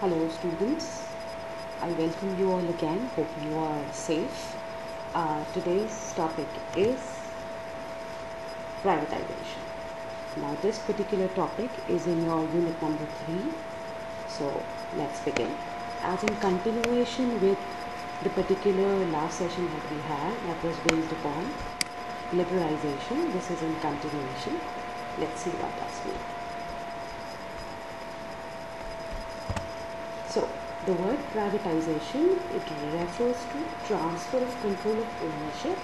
Hello students, I welcome you all again. Hope you are safe. Today's topic is privatization. Now this particular topic is in your unit number 3. So let's begin. As in continuation with the particular last session that we had that was based upon liberalization, this is in continuation. Let's see what does mean. So the word privatization, it refers to transfer of control of ownership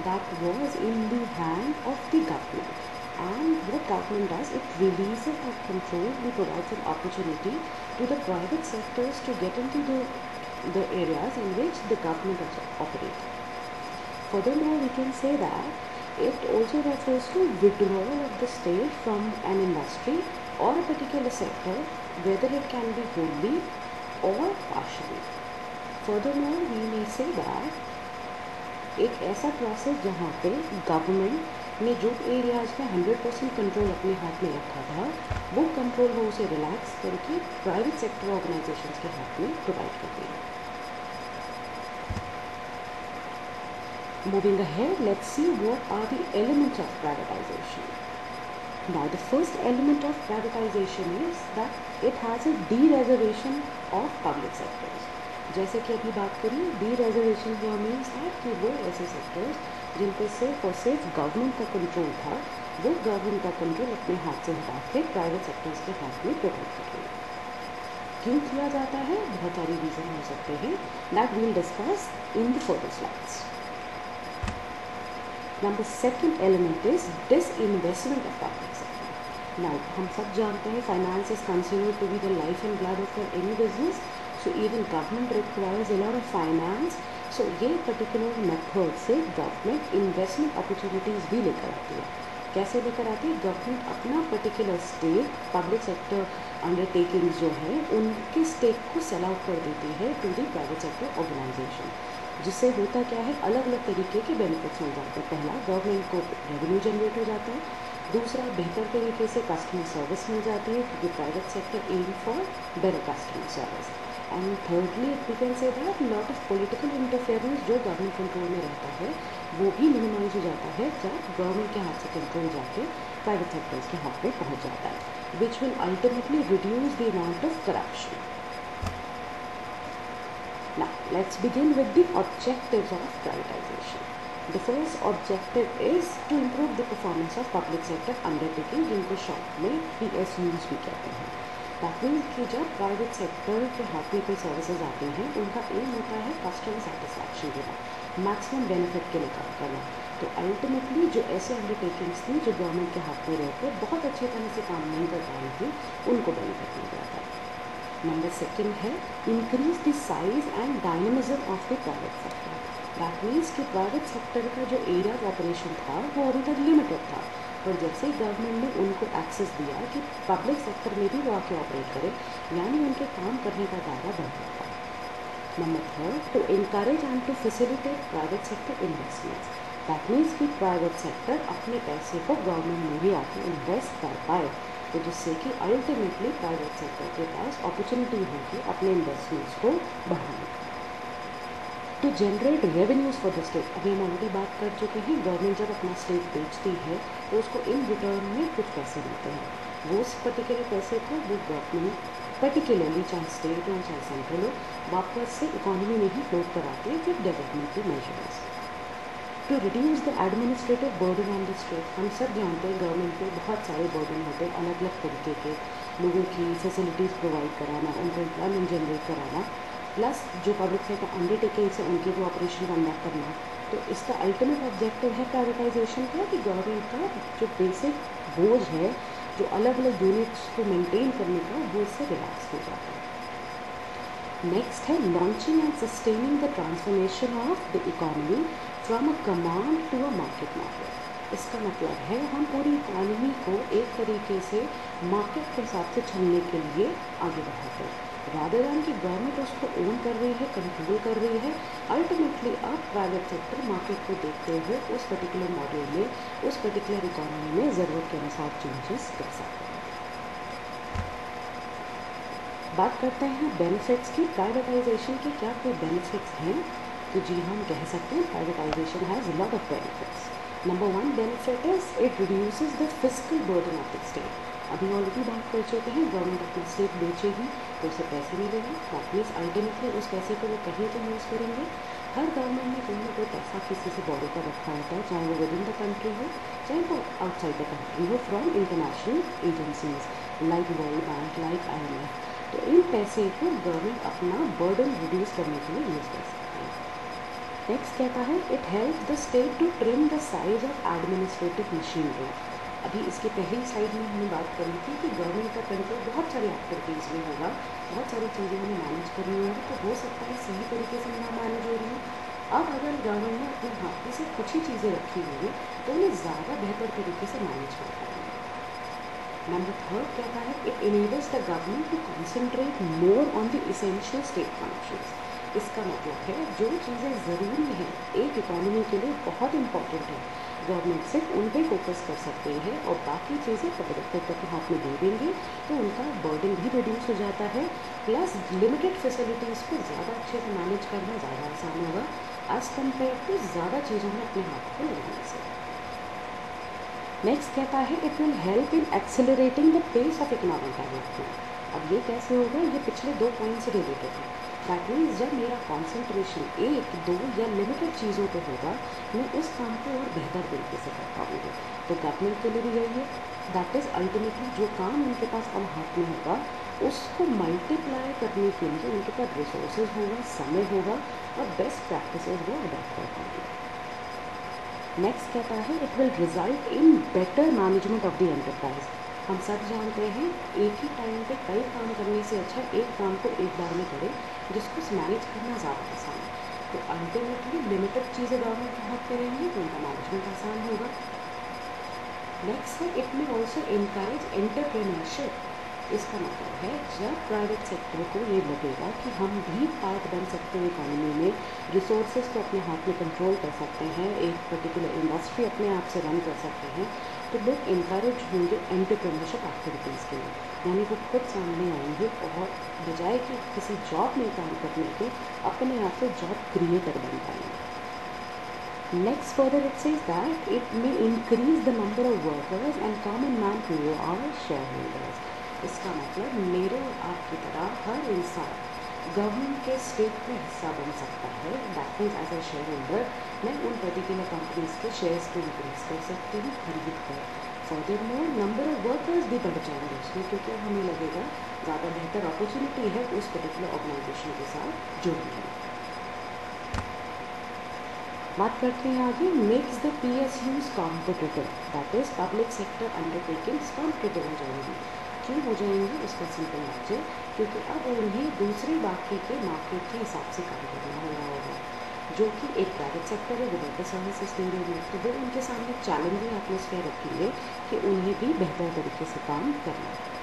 that was in the hand of the government. And what government does, it releases that control and provides an opportunity to the private sectors to get into the areas in which the government also operates. Furthermore, we can say that it also refers to withdrawal of the state from an industry or a particular sector, whether it can be wholly और partially. Furthermore we may say that एक ऐसा process जहाँ पे government ने जो areas में 100% control अपने हाथ में रखा था, वो कंट्रोल वो उसे रिलैक्स करके प्राइवेट सेक्टर ऑर्गेनाइजेशंस के हाथ में प्रोवाइड कर दिया. Moving ahead, let's see what are the elements of privatization. Now, the first element of privatization is that it has a dereservation of public sectors. जैसे कि अभी बात करी, dereservation हुआ मीन्स दैट कि वो ऐसे सेक्टर्स जिन पर सिर्फ और सिर्फ गवर्नमेंट का कंट्रोल था, वो गवर्नमेंट का कंट्रोल अपने हाथ से हटा के प्राइवेट सेक्टर्स के हाथ में प्रोवाइड कर रही है. क्यों किया जाता है? बहुत सारे रीज़न हो सकते हैं. That we will discuss in the further slides. Now the second element is disinvestment of public sector. Now हम सब जानते हैं finance is considered to be the life and blood of any business. So even government requires a lot of finance. So ये particular method से government investment opportunities भी लेकर आती है. कैसे लेकर आती है? गवर्नमेंट अपना particular stake public sector undertakings जो है उनके स्टेक को सेल आउट कर देती है to the private sector organisation, जिससे होता क्या है, अलग अलग तरीके के बेनिफिट्स मिल जाते हैं. पहला, गवर्नमेंट को रेवेन्यू जनरेट हो जाता है. दूसरा, बेहतर तरीके से कस्टमर सर्विस मिल जाती है क्योंकि private sector aim for better customer service. And thirdly we can say that lot of political interference जो गवर्नमेंट कंट्रोल में रहता है वो भी मिनिमाइज हो जाता है जब गवर्नमेंट के हाथ से कंट्रोल जाके प्राइवेट सेक्टर्स के हाथ में पहुँच जाता है, which will ultimately reduce the amount of corruption. Now, let's begin with the objectives of privatization. The first objective is to improve the performance of public sector undertaking, जिनको short में PSUs भी कहते हैं. That means कि जब private sector के हाथ में कोई सर्विसेज आती हैं, उनका एम होता है कस्टमर सेटिस्फैक्शन देना, मैक्सिमम बेनिफिट के लिए काम करना. तो अल्टीमेटली जो ऐसे अंडरटेकिंग्स थी जो गवर्नमेंट के हाथ में रहकर बहुत अच्छी तरह से काम नहीं कर पा रही थी, उनको बेनिफिट मिल जाता है. नंबर सेकेंड है increase the size and dynamism of the private sector. That means कि प्राइवेट सेक्टर का जो एरिया ऑफ ऑपरेशन था वो अभी तक लिमिटेड था, पर जैसे ही गवर्नमेंट ने उनको एक्सेस दिया कि पब्लिक सेक्टर में भी वो आके ऑपरेट करे, यानी उनके काम करने का दायरा बढ़ जाता है. Number third, to encourage and to facilitate private sector investments. That means कि प्राइवेट सेक्टर अपने पैसे को गवर्नमेंट में भी आके इन्वेस्ट कर पाए, तो जिससे कि अल्टीमेटली प्राइवेट सेक्टर के पास अपॉर्चुनिटी होगी अपने इन्वेस्टमेंट्स को बढ़ाने की. To generate revenues for the state. अभी हम ऑलरेडी बात कर चुके हैं, गवर्नमेंट जब अपना स्टेट बेचती है तो उसको इन रिटर्न में कुछ पैसे मिलते हैं. वो उस पर्टिकुलर पैसे को वो गवर्नमेंट पर्टिकुलरली चाहे स्टेट हो चाहे सेंट्रल हो, वापस से इकोनॉमी में ही फ्लोट कराती है with developmental measures. To reduce the administrative burden on the state. हम सब जानते हैं गवर्नमेंट पे बहुत सारे बर्डन होते हैं, अलग अलग तरीके के लोगों की फैसिलिटीज़ प्रोवाइड कराना, उनको एम्प्लॉयमेंट जनरेट कराना, प्लस जो पब्लिक सेक्टर अंडरटेकिंग्स है उनके वो ऑपरेशन कंडक्ट करना. तो इसका अल्टीमेट ऑब्जेक्टिव है प्राइवेटाइजेशन का कि गवर्नमेंट का जो बेसिक बोझ है जो अलग अलग यूनिट्स को मेंटेन करने का, वो इससे रिलैक्स हो जाता है. नेक्स्ट है launching and sustaining the transformation of the economy from a command to a market model. इसका मतलब है हम पूरी इकोनॉमी को एक तरीके से मार्केट के हिसाब से चलने के लिए आगे बढ़ाते हैं, रादर दैन कि गवर्नमेंट उसको ओन कर रही है, कंट्रोल कर रही है. अल्टीमेटली अब प्राइवेट सेक्टर मार्केट को देखते हुए उस पर्टिकुलर मॉडल में, उस पर्टिकुलर इकोनॉमी में ज़रूरत के अनुसार चेंजेस कर सकते हैं. बात करते हैं बेनिफिट्स की। प्राइवेटाइजेशन के क्या कोई बेनिफिट्स हैं? तो जी हम कह सकते हैं privatisation has lot of benefits. Number 1 benefit is it reduces the fiscal burden of the state. अभी ऑलरेडी बात कर चुके हैं, गवर्नमेंट अपना स्टेट बेचेगी तो उसे पैसे मिलेंगे, दैट मीन्स अल्टीमेटली उस पैसे को वो कहीं तो यूज़ करेंगे। हर गवर्नमेंट ने कोई ना कोई पैसा किसी से बोरो कर रखा होता है, चाहे वो विद इन द कंट्री हो चाहे वो आउटसाइड द कंट्री हो, from international agencies like world bank, like IMF। तो इन पैसे को गवर्नमेंट अपना बर्डन रिड्यूस करने के लिए यूज़ कर सकती है। नेक्स्ट कहता है it help the state to trim the size of administrative machinery. अभी इसके पहली स्लाइड में हमने बात करी थी कि गवर्नमेंट का कंट्रोल बहुत सारी एक्टिविटीज़ में होगा, बहुत सारी चीज़ें हमें मैनेज करनी होगी, तो हो सकता है सही तरीके से ना मैनेज हो रही हो। अब अगर गवर्नमेंट ने अपने हाथ से कुछ ही चीज़ें रखी हुई हैं तो उन्हें ज़्यादा बेहतर तरीके से मैनेज कर पाएंगे। नंबर 3 कहता है it enables the government to concentrate more on the essential state functions. इसका मतलब है जो चीज़ें ज़रूरी हैं एक इकोनॉमी के लिए, बहुत इंपॉर्टेंट है, गवर्नमेंट सिर्फ उन पर फोकस कर सकते हैं और बाकी चीज़ें पब्लिक के हाथ में दे देंगे तो उनका बर्डन भी रिड्यूस हो जाता है, प्लस लिमिटेड फैसिलिटीज़ को ज़्यादा अच्छे से मैनेज करना ज़्यादा आसान होगा एज़ कम्पेयर टू ज़्यादा चीज़ों में अपने हाथ को लगाने से। नेक्स्ट कहता है it will help in accelerating the pace of economic development. अब ये कैसे होगा? ये पिछले 2 पॉइंट से रिलेटेड है। दैट मीन्स जब मेरा कॉन्सेंट्रेशन 1, 2 या लिमिटेड चीज़ों पे होगा, मैं उस काम को और बेहतर तरीके से कर पाऊँगी। तो गवर्नमेंट के लिए भी यही है, दैट इज़ अल्टीमेटली जो काम उनके पास अब हाथ में होगा उसको मल्टीप्लाई करने के लिए उनके पास रिसोर्सेज होगा, समय होगा और बेस्ट प्रैक्टिसेस वो अडॉप्ट कर पाएंगे। नेक्स्ट कहता है it will result in better management of the enterprise. हम सब जानते हैं एक ही टाइम पे कई काम करने से अच्छा एक काम को एक बार में करें जिसको मैनेज करना ज़्यादा आसान है। तो अल्टीमेटली लिमिटेड चीज़ें गवर्नमेंट के हाथ में रहेंगी तो उनका मैनेजमेंट आसान होगा। नेक्स्ट है इट में ऑल्सो इनकरेज एंटरप्रेन्योरशिप। इसका मतलब है जब प्राइवेट सेक्टर को ये लगेगा कि हम भी पार्ट बन सकते हैं इकोनॉमी में, रिसोर्सेज को अपने हाथ में कंट्रोल कर सकते हैं, एक पर्टिकुलर इंडस्ट्री अपने आप से रन कर सकते हैं, तो लोग इनकरेज होंगे एंटरप्रेन्योरशिप एक्टिविटीज़ के लिए। यानी वो खुद सामने आएंगे और बजाय कि किसी जॉब में काम करने के अपने आप से जॉब क्रिएटर बन पाएंगे। Next further it says that it may increase the number of workers and common man who are share holders. इसका मतलब मेरे और आपकी तरह हर इंसान गवर्नमेंट के स्टेक में हिस्सा बन सकता है। That means as a share holder मैं उन पर्टिकुलर कंपनीज के शेयर्स को इंक्रीज कर सकती हूँ खरीद कर। फर्दरमोर नंबर ऑफ वर्कर्स भी बढ़ जाएंगे उसमें, क्योंकि अब हमें लगेगा ज़्यादा बेहतर अपॉर्चुनिटी है उस पर्टिकुलर ऑर्गेनाइजेशन के साथ जुड़ने में। बात करते हैं आगे, makes the PSUs competitive. That is public sector undertakings competitive हो जाएंगी। क्यों हो जाएंगे? उसका सिंपल लॉजिक, क्योंकि अब उन्हें दूसरे बाकी के मार्केट के हिसाब से काम करना हो रहा होगा, जो कि एक प्राइवेट सेक्टर है, वो बेहतर सर्विसेज दे रहे हैं, तो वो उनके सामने चैलेंजिंग एटमोसफेयर रखेंगे कि उन्हें भी बेहतर तरीके से काम करना है।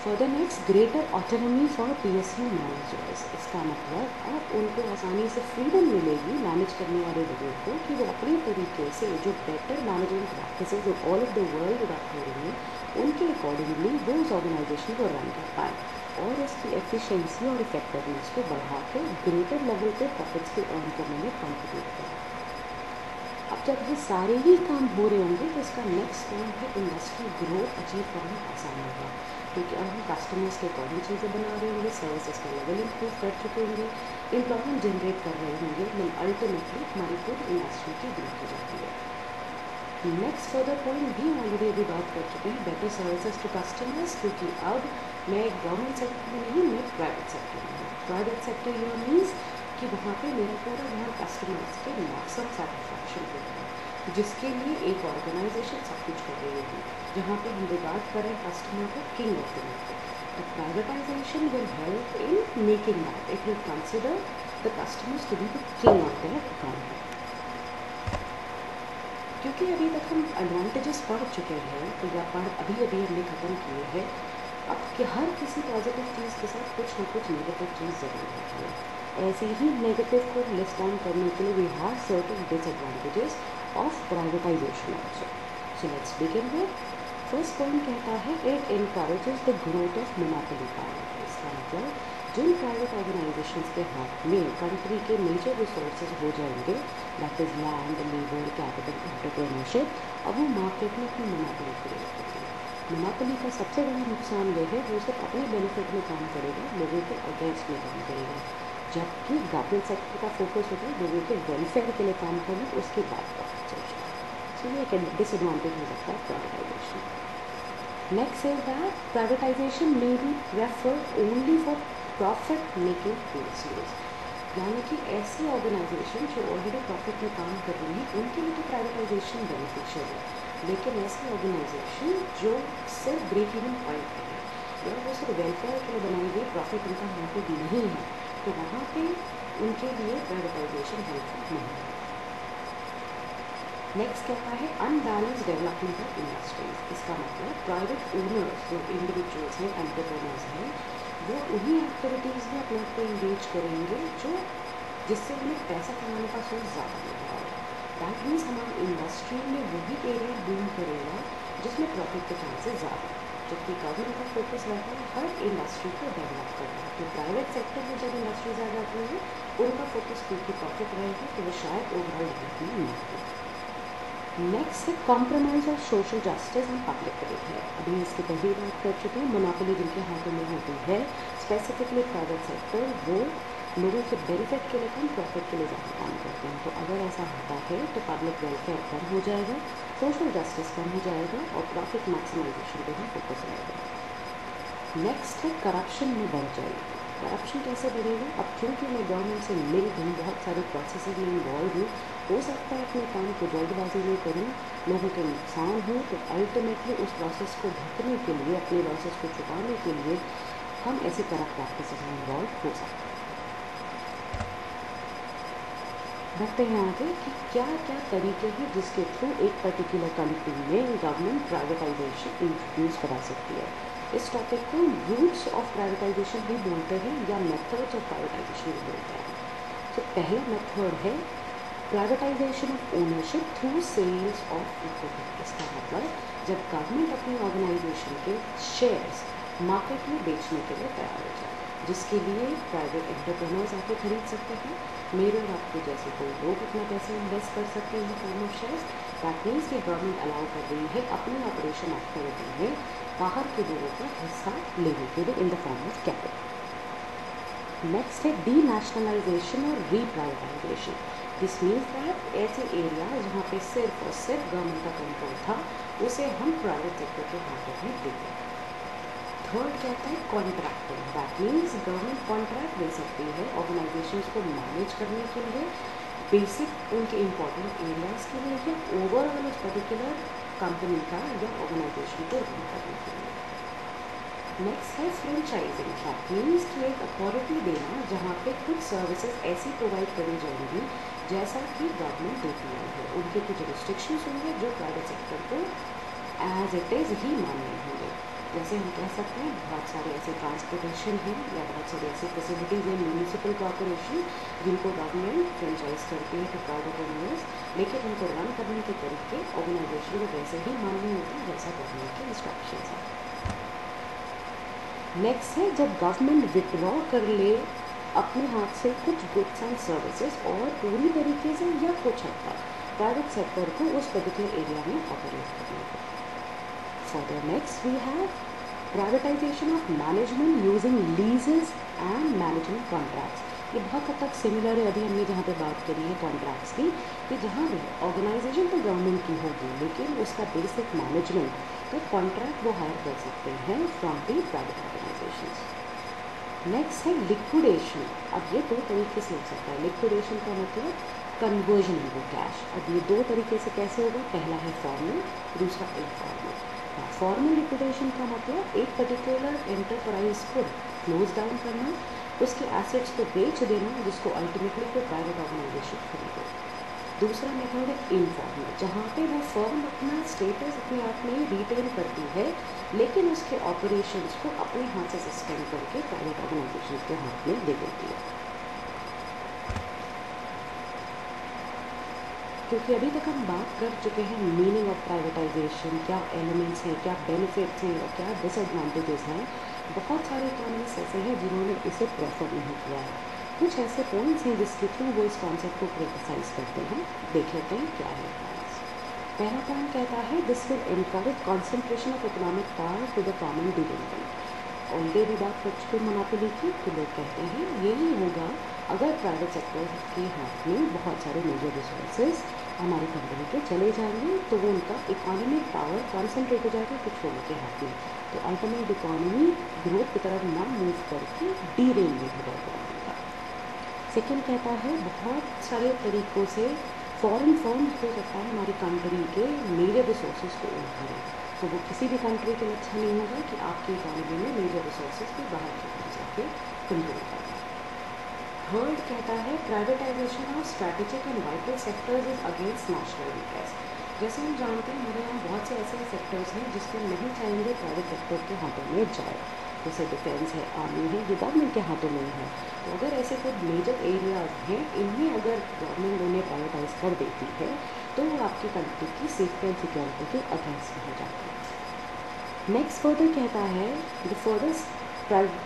Further next greater autonomy for PSU managers. इसका मतलब अब उनको आसानी से फ्रीडम मिलेगी मैनेज करने वाले लोगों को कि वो अपने तरीके से जो बेटर मैनेजमेंट प्रैक्टिसेस जो all over the world adopt हो रही हैं उनके अकॉर्डिंगली वो उस ऑर्गेनाइजेशन को रन कर पाएँ और इसकी एफिशिएंसी और इफेक्टिवनेस को बढ़ा के ग्रेटर लेवल पे प्रॉफिट्स को अर्न करने में कॉन्ट्रीब्यूट करें। अब जब ये सारे ही काम हो रहे होंगे तो इसका नेक्स्ट पॉइंट है इंडस्ट्री ग्रोथ अचीव करना आसान होगा, क्योंकि अब हम कस्टमर्स के अकॉर्डिंग चीज़ें बना रहे होंगे, सर्विसेज का लेवल इंप्रूव कर चुके होंगे, एम्प्लॉयमेंट जनरेट कर रहे होंगे, देन अल्टीमेटली हमारी पूरी इंडस्ट्री की ग्रोथ हो जाती है। नेक्स्ट फर्दर पॉइंट भी ऑलरेडी अभी बात कर चुके हैं, बेटर सर्विसेज टू कस्टमर्स, क्योंकि अब मैं गवर्नमेंट सेक्टर में नहीं, मैं प्राइवेट सेक्टर में हूँ। प्राइवेट सेक्टर ये मीन्स कि वहाँ पे मेरा पूरा ध्यान कस्टमर्स के मैक्सिमम सेटिस्फैक्शन पे है, जिसके लिए एक ऑर्गेनाइजेशन सब कुछ कर रही होगी, जहाँ पे हम रिगार्ड करें कस्टमर को किंग ऑफ द मार्केट। तो privatisation will help in making that, it will consider the customers to be the king of their economy. क्योंकि अभी तक हम एडवांटेजेस पढ़ चुके हैं, तो या अभी हमने ख़त्म किए हैं। अब कि हर किसी पॉजिटिव चीज़ के साथ कुछ ना कुछ नेगेटिव चीज़ ज़रूर होती है। ऐसे ही नेगेटिव को लिस्ट डाउन करने के लिए we have certain disadvantages of privatisation also. So let's begin with first point कहता है it encourages the growth of monopoly power. इसका मतलब जिन प्राइवेट ऑर्गेनाइजेशंस के हाथ में कंट्री के मेजर रिसोर्सेज हो जाएंगे, that is land, labour, capital, entrepreneurship, अब वो मार्केट में अपनी मोनोपोली क्रिएट करेंगे। मोनोपोली का सबसे बड़ा नुकसान ये है वो सिर्फ अपने बेनिफिट में काम करेगा, लोगों के अगेंस्ट में काम करेगा, जबकि गवर्नमेंट सेक्टर का फोकस होता है लोगों के वेलफेयर के लिए काम करना, उसके बाद प्रॉफिट सोचना। सो ये एक डिसएडवांटेज हो सकता है privatisation. Next is that privatisation may be preferred only for profit making PSUs, यानी कि ऐसी ऑर्गेनाइजेशन जो ऑलरेडी प्रॉफिट में काम कर रही है उनके लिए तो प्राइवेटाइजेशन बेनिफिशियल है, लेकिन ऐसी ऑर्गेनाइजेशन जो सिर्फ ब्रेक इवन पॉइंट पे है या वो सिर्फ वेलफेयर के लिए बनाई गई, प्रॉफिट उनका मोटिव नहीं है, तो वहाँ पे उनके लिए प्राइवेटाइजेशन हेल्पफुल नहीं है। नेक्स्ट कहता है अनबैलेंस डेवलपमेंट ऑफ इंडस्ट्रीज। इसका मतलब प्राइवेट ओनर्स जो इंडिविजुअल्स हैं, एंटरप्रेन्योर्स हैं, वो उन्हीं एक्टिविटीज़ में अपने आप को इंगेज करेंगे जो जिससे उन्हें पैसा कमाने का सोर्स ज़्यादा मिल रहा है। दैट मीन्स हमारी इंडस्ट्री में वही एरिया बूम करेगा जिसमें प्रॉफिट के चांसेस ज़्यादा, जबकि गवर्नमेंट का फोकस रहता है हर इंडस्ट्री को डेवलप करना। तो प्राइवेट सेक्टर में जब इंडस्ट्रीज आ जाती हैं उनका फोकस क्योंकि प्रॉफिट रहेगा तो वो शायद ओवरऑल डेवलपमेंट ना हो। नेक्स्ट है compromise of social justice and public welfare. अभी इसकी पहली बात कर चुके हैं, मोनोपोली जिनके हाथों में होती है, स्पेसिफिकली प्राइवेट सेक्टर, वो लोगों के बेनिफिट के लिए कम, प्रॉफिट के लिए ज़्यादा काम करते हैं। तो अगर ऐसा होता है तो पब्लिक वेलफेयर कम हो जाएगा, सोशल जस्टिस कम हो जाएगा और प्रॉफिट मैक्सिमाइजेशन पे ही फोकस रहेगा। नेक्स्ट है करप्शन में बढ़ जाएगी। करप्शन कैसे बढ़ेगा? अब क्योंकि मैं गवर्नमेंट से लिंक हूँ, बहुत सारे प्रोसेसेस में इन्वॉल्व हूँ, हो सकता है अपने काम को जल्दबाजी में करूँ, लोगों के नुकसान हो, तो अल्टीमेटली उस प्रोसेस को ढकने के लिए, अपने लॉसेस को छुपाने के लिए हम ऐसे करप्ट प्रैक्टिसेस में इन्वॉल्व हो सकते हैं। बढ़ते हैं आगे कि क्या क्या तरीके हैं जिसके थ्रू एक पर्टिकुलर कंट्री में गवर्नमेंट प्राइवेटाइजेशन इंट्रोड्यूस करा सकती है। इस टॉपिक को रूट्स ऑफ प्राइवेटाइजेशन भी बोलते हैं या मेथड्स ऑफ प्राइवेटाइजेशन भी बोलते हैं। तो पहला मेथड है privatisation of ownership through sales of equity. इसका मतलब जब गवर्नमेंट अपनी ऑर्गेनाइजेशन के शेयर्स मार्केट में बेचने के लिए तैयार हो जाए, जिसके लिए प्राइवेट एंटरप्रेन्योर्स आके खरीद सकते हैं, मेरे और आपके जैसे कोई लोग अपना पैसा इन्वेस्ट कर सकते हैं form of shares. That means कि गवर्नमेंट अलाउ कर रही है अपनी ऑपरेशन एक्टिविटी में बाहर के लोगों का हिस्सा लेने के लिए in the form of capital. Next है डी नेशनलाइजेशन और रीप्राइवेटाइजेशन। दिस मीन्स दैट ऐसे एरिया जहाँ पे सिर्फ और सिर्फ गवर्नमेंट का कंट्रोल था उसे हम प्राइवेट सेक्टर के हाथों में दे दें। थर्ड कहता है contracting. That means government contract दे सकती है ऑर्गेनाइजेशंस को मैनेज करने के लिए, बेसिक उनके इम्पोर्टेंट एरियाज़ के लिए या ओवरऑल उस पर्टिकुलर कंपनी का या ऑर्गेनाइजेशन को रन करने के लिए। नेक्स्ट है फ्रेंचाइजिंग। दैट मीन्स कि एक अथॉरिटी देना जहाँ पे कुछ सर्विसेज ऐसी प्रोवाइड करी जाएंगी जैसा कि गवर्नमेंट देती है। उनके कुछ रिस्ट्रिक्शंस होंगे जो प्राइवेट सेक्टर को एज इट इज़ ही मानने होंगे। जैसे हम कह सकते हैं बहुत सारे ऐसे ट्रांसपोर्टेशन हैं या बहुत सारी ऐसी फैसिलिटीज़ हैं म्यूनिसिपल कॉर्पोरेशन जिनको गवर्नमेंट फ्रेंचाइज करती है टू प्राइवेट ओनर्स, लेकिन उनको रन करने के तरीके ऑर्गेनाइजेशन को वैसे ही मानने होते हैं जैसा गवर्नमेंट के इंस्ट्रक्शंस हैं। नेक्स्ट है जब गवर्नमेंट विड्रॉ कर ले अपने हाथ से कुछ गुड्स एंड सर्विसेज और पूरी तरीके से या कुछ हद तक प्राइवेट सेक्टर को उस पर्टिकुलर एरिया में ऑपरेट करने को। Further, next we have privatization of management using leases and management contracts. ये बहुत हद तक सिमिलर है अभी हमने जहाँ पे बात करी है कॉन्ट्रैक्ट्स की, कि जहाँ भी ऑर्गेनाइजेशन तो गवर्नमेंट की होगी लेकिन उसका बेसिक मैनेजमेंट तो कॉन्ट्रैक्ट वो हायर कर सकते हैं from the private organisations. Next है लिक्विडेशन। अब ये दो तरीके से हो सकता है। लिक्विडेशन का मतलब कन्वर्जन इनटू कैश। अब ये दो तरीके से कैसे होगा? पहला है फॉर्मल, दूसरा इनफॉर्मल। फॉर्मल लिक्विडेशन का मतलब एक पर्टिकुलर एंटरप्राइज को क्लोज डाउन करना, उसके एसेट्स को बेच देना जिसको अल्टीमेटली कोई प्राइवेट ऑर्गेनाइजेशन खरीदे। दूसरा मेथड है इनफॉर्मल, जहाँ पे वो फर्म अपना स्टेटस अपने आप में रिटेन करती है लेकिन उसके ऑपरेशंस को अपने हाथ से सस्पेंड करके प्राइवेट ऑर्गेनाइजेशन के हाथ में दे देती है। क्योंकि अभी तक हम बात कर चुके हैं मीनिंग ऑफ प्राइवेटाइजेशन, क्या एलिमेंट्स हैं, क्या बेनिफिट्स हैं और क्या डिसएडवांटेजेस हैं। बहुत सारे इकोनॉमिस्ट ऐसे हैं जिन्होंने इसे प्रेफर नहीं किया है। कुछ ऐसे पॉइंट्स हैं जिसके थ्रू वो इस कॉन्सेप्ट को क्रिटिसाइज करते हैं। देख लेते हैं क्या है पॉइंट्स। पहला पॉइंट कहता है this will encourage concentration of economic power to the common dividend. Already बात कर चुके मोनोपोली की, तो लोग कहते हैं यही होगा अगर प्राइवेट सेक्टर के हाथ में बहुत सारे मेजर रिसोर्सेज हमारी कंपनी के चले जाएंगे तो वो उनका इकोनॉमिक पावर कॉन्सेंट्रेट हो जाएगा कुछ लोगों के हाथ में, तो अल्टीमेट इकोनॉमी ग्रोथ की तरफ ना मूव करके डीरेलमेंट हो जाएगा उनका। सेकेंड कहता है बहुत सारे तरीक़ों से फॉरेन फर्म्स हो सकता है हमारी कंट्री के मेजर रिसोर्सेज को ओन करें, तो वो किसी भी कंट्री के लिए अच्छा नहीं होगा कि आपकी इकोनॉमी में मेजर रिसोर्सेज को बाहर की जाके कंट्रोल करना। थर्ड कहता है privatisation of strategic and vital sectors is against national interest. जैसे हम जानते हैं हमारे यहाँ बहुत से ऐसे सेक्टर्स हैं जिसको नहीं चाहेंगे प्राइवेट सेक्टर के हाथों में जाए, जैसे डिफेंस है, आर्मी है, ये गवर्नमेंट के हाथों में है। तो अगर ऐसे कुछ मेजर एरियाज हैं इनमें अगर गवर्नमेंट उन्हें प्राइवेटाइज कर देती है तो वो आपकी कंट्री की सेफ्टी एंड सिक्योरिटी के अगेंस्ट हो जाती है। नेक्स्ट फर्दर कहता है the further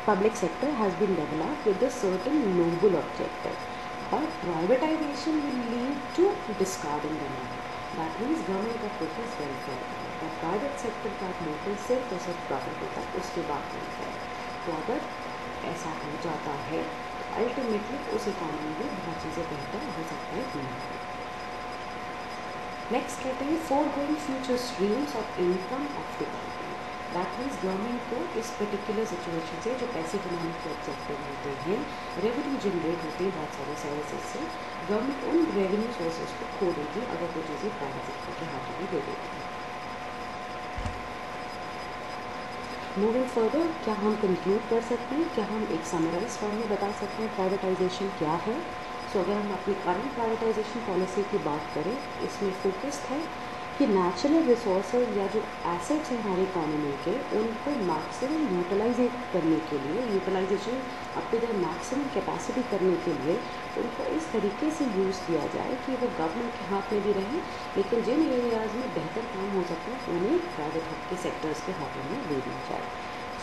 public sector has been developed with a certain noble objective, but privatization will lead to discarding the noble. That means government का focus welfare पर है, और प्राइवेट सेक्टर का मोटिव सिर्फ और सिर्फ प्रॉफिट होता है, उसके बाद welfare। तो अगर ऐसा हो जाता है तो अल्टीमेटली उस इकोनॉमी में बहुत चीज़ें बेहतर हो सकता है नहीं। नेक्स्ट कहते हैं foregoing future streams of income of the country। That means government को इस पर्टिकुलर सिचुएशन से जो पैसे कमाने के ऑब्जेक्टिव होते हैं, रेवेन्यू जनरेट होती है बहुत सारे सर्विसेज से, गवर्नमेंट उन रेवेन्यू सोर्सेज को खो देगी अगर वो चीज़ें प्राइवेट सेक्टर के हाथों में दे देती है। मूविंग फर्दर, क्या हम कंक्लूड कर सकते हैं, क्या हम एक समराइज फॉर्म में बता सकते हैं प्राइवेटाइजेशन क्या है। सो अगर हम अपनी करंट प्राइवेटाइजेशन पॉलिसी की बात करें, इसमें फोकस्ड है कि नेचुरल रिसोर्सेज या जो एसेट्स हैं हमारी इकोनॉमी के उनको मैक्सिमम यूटिलाइजेट करने के लिए, utilisation up to the maximum capacity करने के लिए उनको इस तरीके से यूज़ किया जाए कि वो गवर्नमेंट के हाथ में भी रहें, लेकिन जिन एरियाज़ में बेहतर काम हो सकता है उन्हें प्राइवेट के सेक्टर्स के हाथों में दे दी जाए।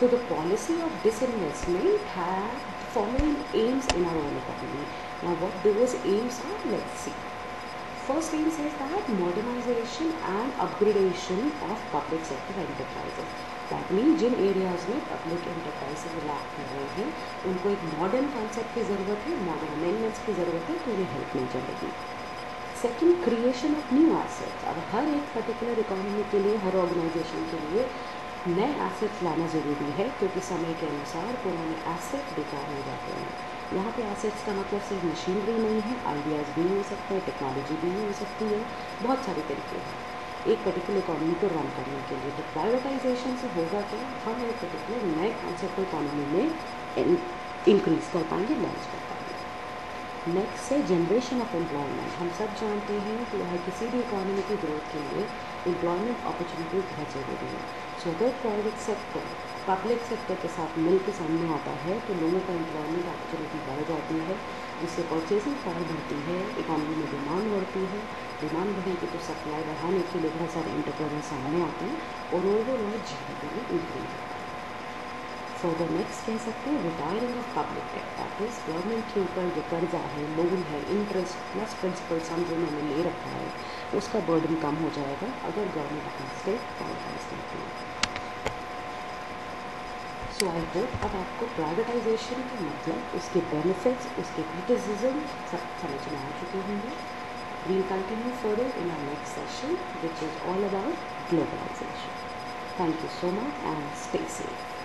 So the policy of disinvestment have following aims in our own economy. Now what those aims are, let's see. First aim says that modernization and upgradation of public sector enterprises. That means जिन areas में public enterprises lack कर रहे हैं उनको एक modern concept की ज़रूरत है, मॉडर्न अमेंडमेंट्स की ज़रूरत है, तो उन्हें हेल्प मिल जाएगी। Second, creation of new assets. अब हर एक पर्टिकुलर इकोनॉमी के लिए, हर ऑर्गेनाइजेशन के लिए नए एसेट्स लाना ज़रूरी है, क्योंकि समय के अनुसार पुराने एसेट बेकार हो जाते हैं। यहाँ पे एसेट्स का मतलब सिर्फ मशीनरी नहीं है, आइडियाज़ भी हो सकते हैं, टेक्नोलॉजी भी हो सकती है, बहुत सारे तरीके हैं एक पर्टिकुलर इकोनॉमी को रन करने के लिए। तो प्राइवेटाइजेशन से होगा क्या, हम एक पर्टिकुलर नए कॉन्सेप्ट को इकोनॉमी में इंक्रीज़ कर पाएंगे, लॉन्च कर पाएंगे। नेक्स्ट है जनरेशन ऑफ एम्प्लॉयमेंट। हम सब जानते हैं कि हर किसी भी इकोनॉमी की ग्रोथ के लिए एम्प्लॉयमेंट अपॉर्चुनिटी बहुत ज़रूरी है। सो अगर प्राइवेट सेक्टर पब्लिक सेक्टर के साथ मिल के सामने आता है तो लोगों का एम्प्लॉयमेंट अपॉर्चुनिटी बढ़ जाती है, जिससे परचेसिंग पावर बढ़ती है, इकोनॉमी में डिमांड बढ़ती है, डिमांड बढ़ेगी तो सप्लाई बढ़ाने के लिए बहुत सारे एंटरप्रेन्योर सामने आते हैं और ओवरऑल जीडीपी में इंक्रीज होता है। फर्दर नेक्स्ट कह सकते हैं retiring of public debt. That is government के ऊपर जो कर्जा है, लोन है, इंटरेस्ट प्लस प्रिंसिपल सम जो उन्होंने ले रखा है उसका बर्डन कम हो जाएगा अगर गवर्नमेंट अपना स्टेट प्राइवेटाइज करती है। सो आई होप अब आपको प्राइवेटाइजेशन का मतलब, उसके बेनिफिट्स, उसके क्रिटिसिज्म सब समझ में आ चुके होंगे। We will continue further in our next session which is all about globalisation. Thank you so much and stay safe.